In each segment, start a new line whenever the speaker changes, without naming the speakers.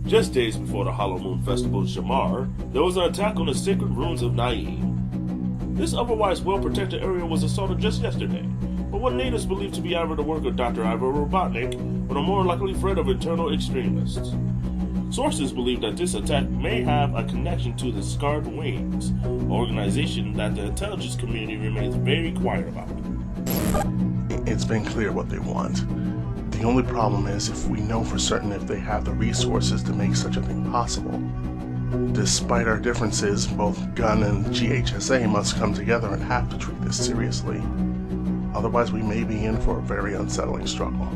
Just days before the Hollow Moon Festival in Shamar, there was an attack on the sacred ruins of Naim. This otherwise well-protected area was assaulted just yesterday, but what natives believe to be either the work of Dr. Ivor Robotnik or the more likely threat of internal extremists. Sources believe that this attack may have a connection to the Scarred Wings, an organization that the intelligence community remains very quiet about.
It's been clear what they want. The only problem is if we know for certain if they have the resources to make such a thing possible. Despite our differences, both Gunn and GHSA must come together and have to treat this seriously. Otherwise, we may be in for a very unsettling struggle.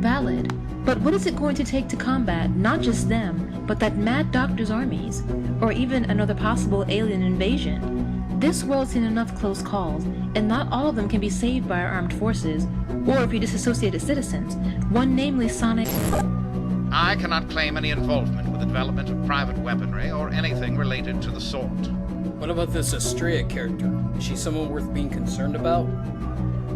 Valid. But what is it going to take to combat not just them, but that mad doctor's armies, or even another possible alien invasion? This world's seen enough close calls, and not all of them can be saved by our armed forces, or if you disassociated citizens, one namely Sonic.
I cannot claim any involvement with the development of private weaponry or anything related to the sort.
What about this Estrella character? Is she someone worth being concerned about?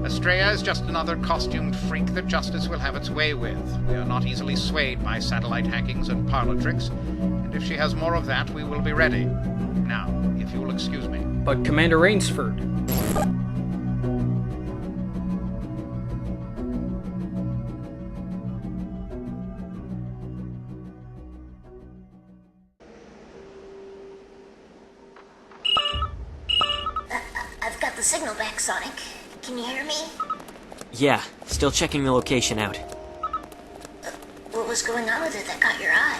Estrella is just another costumed freak that justice will have its way with. We are not easily swayed by satellite hackings and parlor tricks, and if she has more of that, we will be ready. Now, if you will excuse me.
But Commander Rainsford.
I've got the signal back, Sonic. Can you hear me?
Yeah, still checking the location out.
What was going on with it that caught your eye?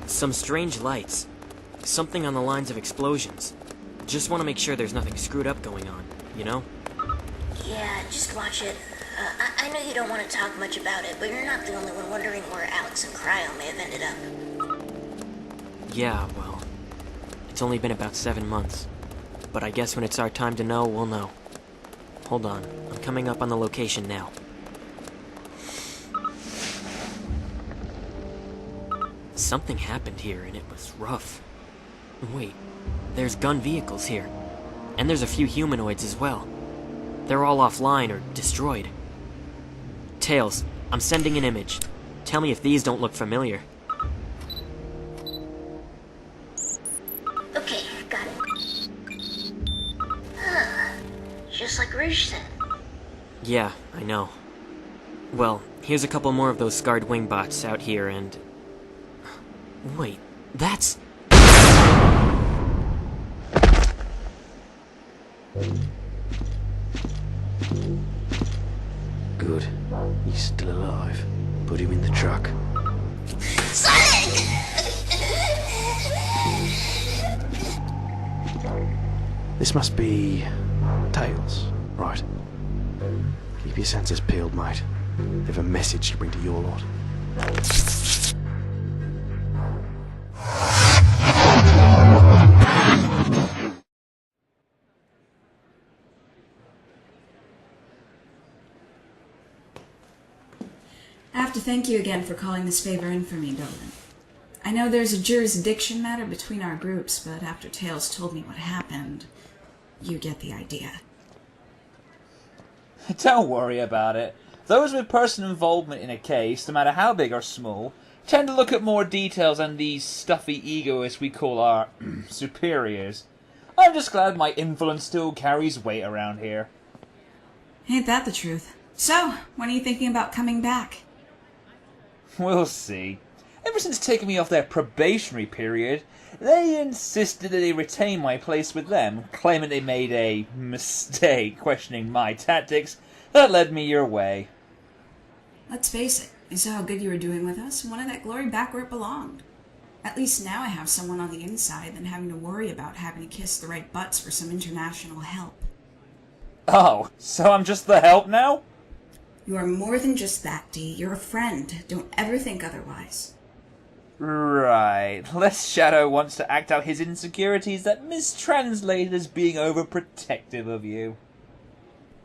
Some strange lights. Something on the lines of explosions. Just want to make sure there's nothing screwed up going on, you know?
Yeah, just watch it. I know you don't want to talk much about it, but you're not the only one wondering where Alex and Cryo may have ended up.
Yeah, well, it's only been about 7 months. But I guess when it's our time to know, we'll know. Hold on, I'm coming up on the location now. Something happened here and it was rough. Wait, there's gun vehicles here. And there's a few humanoids as well. They're all offline or destroyed. Tails, I'm sending an image. Tell me if these don't look familiar.
Okay, got it. Huh. Just like Rouge said.
Yeah, I know. Well, here's a couple more of those scarred wing bots out here and... Wait, that's...
Good. He's still alive. Put him in the truck.
Sonic!
This must be... Tails, right? Keep your senses peeled, mate. They've a message to bring to your lot.
I have to thank you again for calling this favor in for me, Dolan. I know there's a jurisdiction matter between our groups, but after Tails told me what happened, you get the idea.
Don't worry about it. Those with personal involvement in a case, no matter how big or small, tend to look at more details than these stuffy egoists we call our superiors. I'm just glad my influence still carries weight around here.
Ain't that the truth? So, when are you thinking about coming back?
We'll see. Ever since taking me off their probationary period, they insisted that they retain my place with them, claiming they made a mistake questioning my tactics that led me your way.
Let's face it, you saw how good you were doing with us and wanted that glory back where it belonged. At least now I have someone on the inside than having to worry about having to kiss the right butts for some international help.
Oh, so I'm just the help now?
You are more than just that, Dee. You're a friend. Don't ever think otherwise.
Right. Lest Shadow wants to act out his insecurities that mistranslated as being overprotective of you.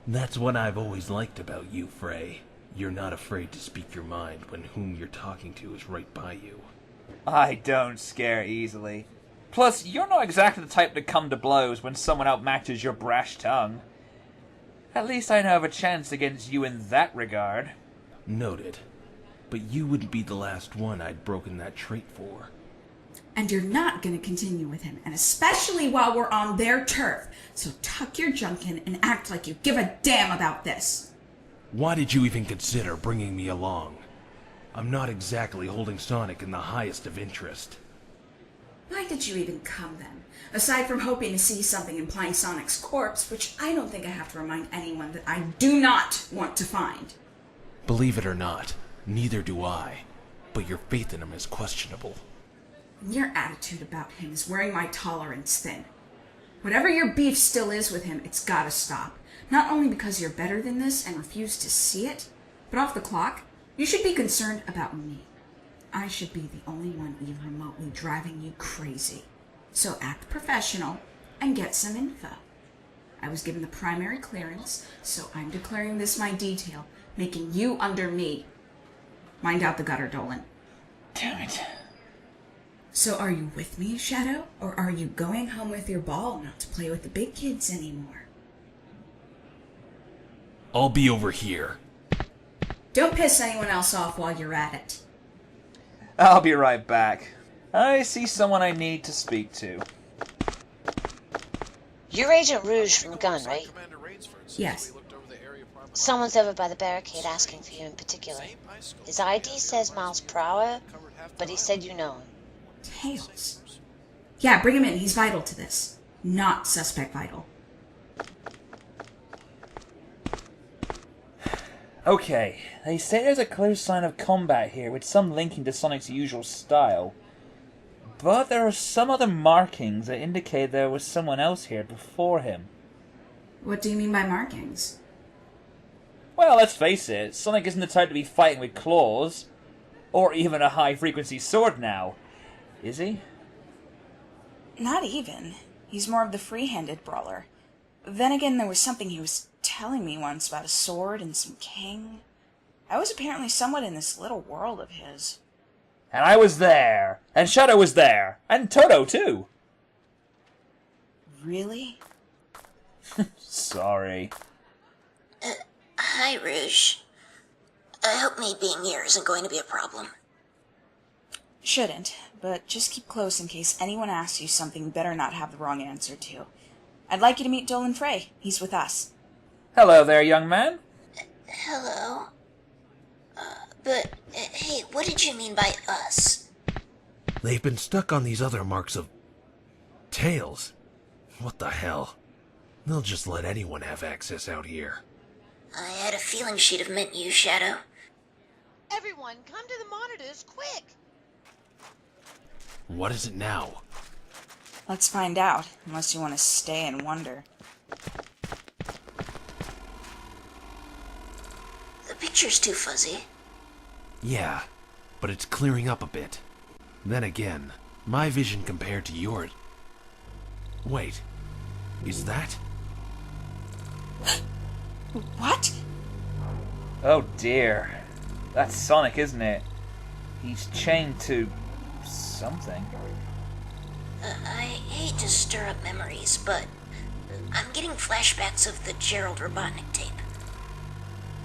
That's what I've always liked about you, Frey. You're not afraid to speak your mind when whom you're talking to is right by you.
I don't scare easily. Plus, you're not exactly the type to come to blows when someone outmatches your brash tongue. At least I know I have a chance against you in that regard.
Noted. But you wouldn't be the last one I'd broken that trait for.
And you're not going to continue with him, and especially while we're on their turf. So tuck your junk in and act like you give a damn about this.
Why did you even consider bringing me along? I'm not exactly holding Sonic in the highest of interest.
Why did you even come then? Aside from hoping to see something implying Sonic's corpse, which I don't think I have to remind anyone that I do not want to find.
Believe it or not, neither do I. But your faith in him is questionable.
And your attitude about him is wearing my tolerance thin. Whatever your beef still is with him, it's gotta stop. Not only because you're better than this and refuse to see it, but off the clock, you should be concerned about me. I should be the only one even remotely driving you crazy. So act professional and get some info. I was given the primary clearance, so I'm declaring this my detail, making you under me. Mind out the gutter, Dolan.
Damn it.
So are you with me, Shadow? Or are you going home with your ball not to play with the big kids anymore?
I'll be over here.
Don't piss anyone else off while you're at it.
I'll be right back. I see someone I need to speak to.
You're Agent Rouge from Gun, right?
Yes.
Someone's over by the barricade asking for you in particular. His ID says miles per hour, but he said you know him.
Tails. Yeah, bring him in. He's vital to this. Not suspect vital.
Okay, they say there's a clear sign of combat here with some linking to Sonic's usual style. But there are some other markings that indicate there was someone else here before him.
What do you mean by markings?
Well, let's face it, Sonic isn't the type to be fighting with claws. Or even a high-frequency sword now. Is he?
Not even. He's more of the free-handed brawler. Then again, there was something he was telling me once about a sword and some king. I was apparently somewhat in this little world of his.
And I was there. And Shadow was there. And Toto, too.
Really?
Sorry.
Hi, Rouge. I hope me being here isn't going to be a problem.
Shouldn't, but just keep close in case anyone asks you something you better not have the wrong answer to. I'd like you to meet Dolan Frey. He's with us.
Hello there, young man.
Hello? Hey, what did you mean by us?
They've been stuck on these other marks of... Tails. What the hell? They'll just let anyone have access out here.
I had a feeling she'd have meant you, Shadow.
Everyone, come to the monitors, quick!
What is it now?
Let's find out, unless you want to stay and wonder.
The picture's too fuzzy.
Yeah, but it's clearing up a bit. Then again, my vision compared to yours... Wait, is that...
What?
Oh dear. That's Sonic, isn't it? He's chained to... something.
I hate to stir up memories, but I'm getting flashbacks of the Gerald Robotnik tape.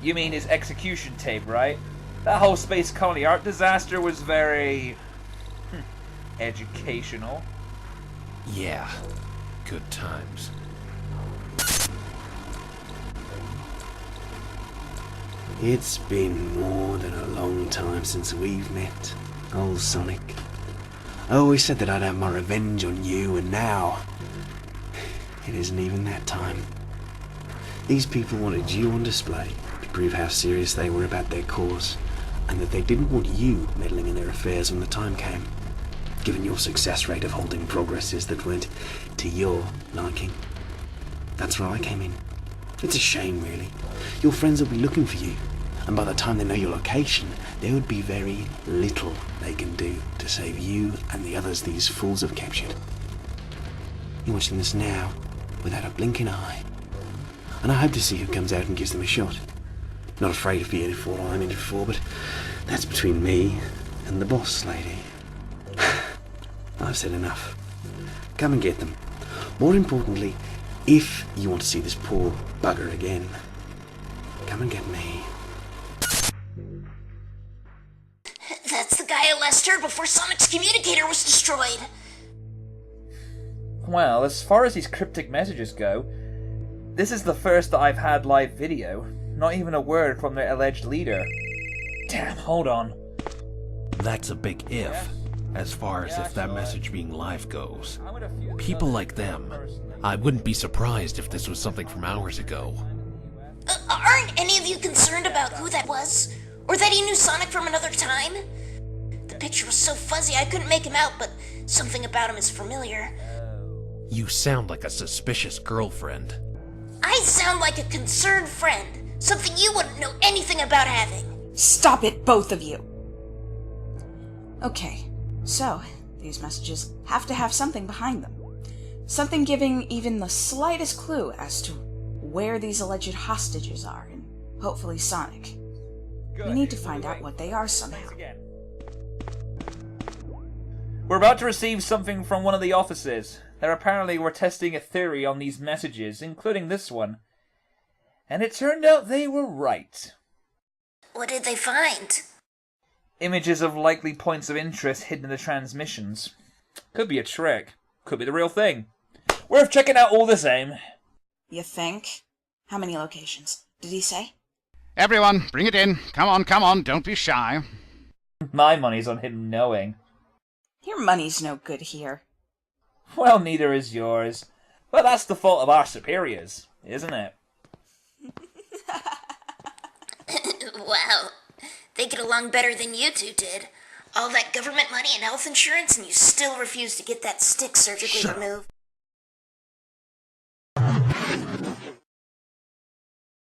You mean his execution tape, right? That whole space colony art disaster was very... educational.
Yeah, good times.
It's been more than a long time since we've met, old Sonic. I always said that I'd have my revenge on you, and now... it isn't even that time. These people wanted you on display to prove how serious they were about their cause, and that they didn't want you meddling in their affairs when the time came, given your success rate of holding progresses that weren't to your liking. That's where I came in. It's a shame, really. Your friends will be looking for you, and by the time they know your location, there would be very little they can do to save you and the others these fools have captured. You're watching this now, without a blinking eye, and I hope to see who comes out and gives them a shot. Not afraid of being in it for all I'm in it for, but that's between me and the boss lady. I've said enough. Come and get them. More importantly, if you want to see this poor bugger again, come and get me.
Gaia Lester before Sonic's communicator was destroyed.
Well, as far as these cryptic messages go, this is the first that I've had live video. Not even a word from their alleged leader. Damn, hold on.
That's a big if, as far as if that message being live goes. People like them, I wouldn't be surprised if this was something from hours ago.
Aren't any of you concerned about who that was? Or that he knew Sonic from another time? The picture was so fuzzy I couldn't make him out, but something about him is familiar.
You sound like a suspicious girlfriend.
I sound like a concerned friend. Something you wouldn't know anything about having.
Stop it, both of you! Okay, so, these messages have to have something behind them. Something giving even the slightest clue as to where these alleged hostages are, and hopefully Sonic. We need to find out what they are somehow.
We're about to receive something from one of the offices. They apparently were testing a theory on these messages, including this one. And it turned out they were right.
What did they find?
Images of likely points of interest hidden in the transmissions. Could be a trick. Could be the real thing. Worth checking out all the same.
You think? How many locations? Did he say?
Everyone, bring it in. Come on, don't be shy.
My money's on him knowing.
Your money's no good here.
Well, neither is yours. But that's the fault of our superiors, isn't it?
Wow. They get along better than you two did. All that government money and health insurance, and you still refuse to get that stick surgically removed.